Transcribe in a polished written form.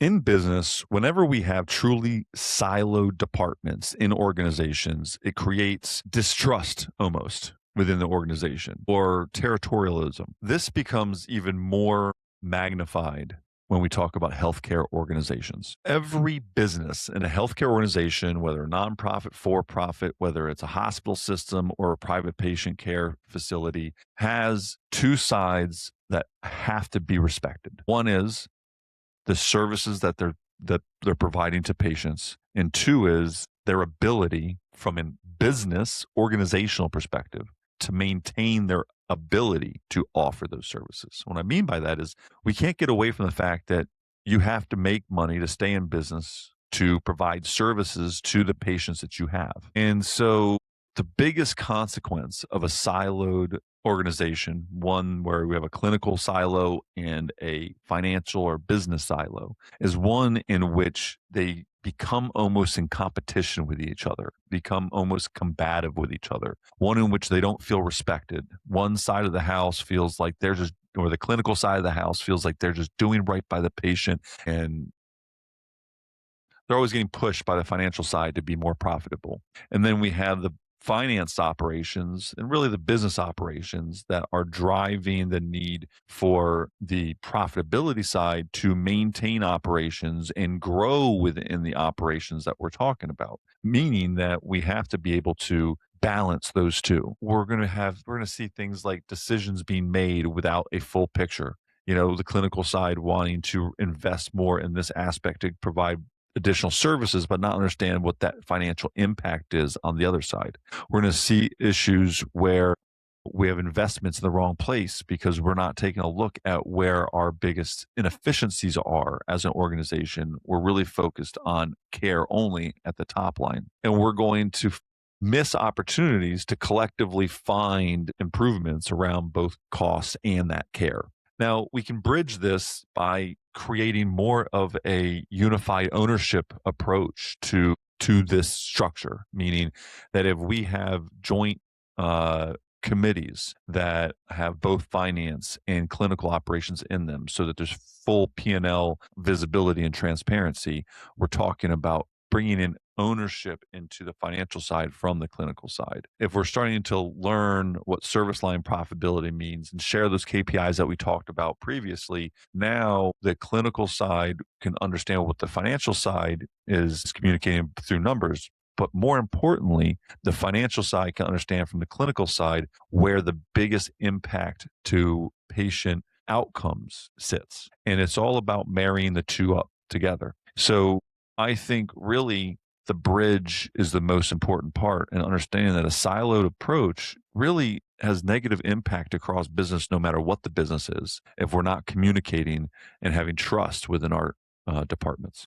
In business, whenever we have truly siloed departments in organizations, it creates distrust almost within the organization or territorialism. This becomes even more magnified when we talk about healthcare organizations. Every business in a healthcare organization, whether a nonprofit, for profit, whether it's a hospital system or a private patient care facility, has two sides that have to be respected. One is the services that they're providing to patients, and two is their ability from a business organizational perspective to maintain their ability to offer those services. What I mean by that is we can't get away from the fact that you have to make money to stay in business to provide services to the patients that you have. And so the biggest consequence of a siloed organization, one where we have a clinical silo and a financial or business silo, is one in which they become almost in competition with each other, become almost combative with each other, one in which they don't feel respected. One side of the house feels like they're just, or the clinical side of the house feels like they're just doing right by the patient, and they're always getting pushed by the financial side to be more profitable. And then we have the finance operations and really the business operations that are driving the need for the profitability side to maintain operations and grow within the operations that we're talking about, meaning that we have to be able to balance those two. We're going to see things like decisions being made without a full picture. The clinical side wanting to invest more in this aspect to provide additional services, but not understand what that financial impact is on the other side. We're going to see issues where we have investments in the wrong place because we're not taking a look at where our biggest inefficiencies are as an organization. We're really focused on care only at the top line. And we're going to miss opportunities to collectively find improvements around both costs and that care. Now, we can bridge this by creating more of a unified ownership approach to this structure, meaning that if we have joint committees that have both finance and clinical operations in them so that there's full P&L visibility and transparency, we're talking about bringing in ownership into the financial side from the clinical side. If we're starting to learn what service line profitability means and share those KPIs that we talked about previously, now the clinical side can understand what the financial side is communicating through numbers. But more importantly, the financial side can understand from the clinical side where the biggest impact to patient outcomes sits. And it's all about marrying the two up together. So I think really the bridge is the most important part, and understanding that a siloed approach really has negative impact across business no matter what the business is if we're not communicating and having trust within our departments.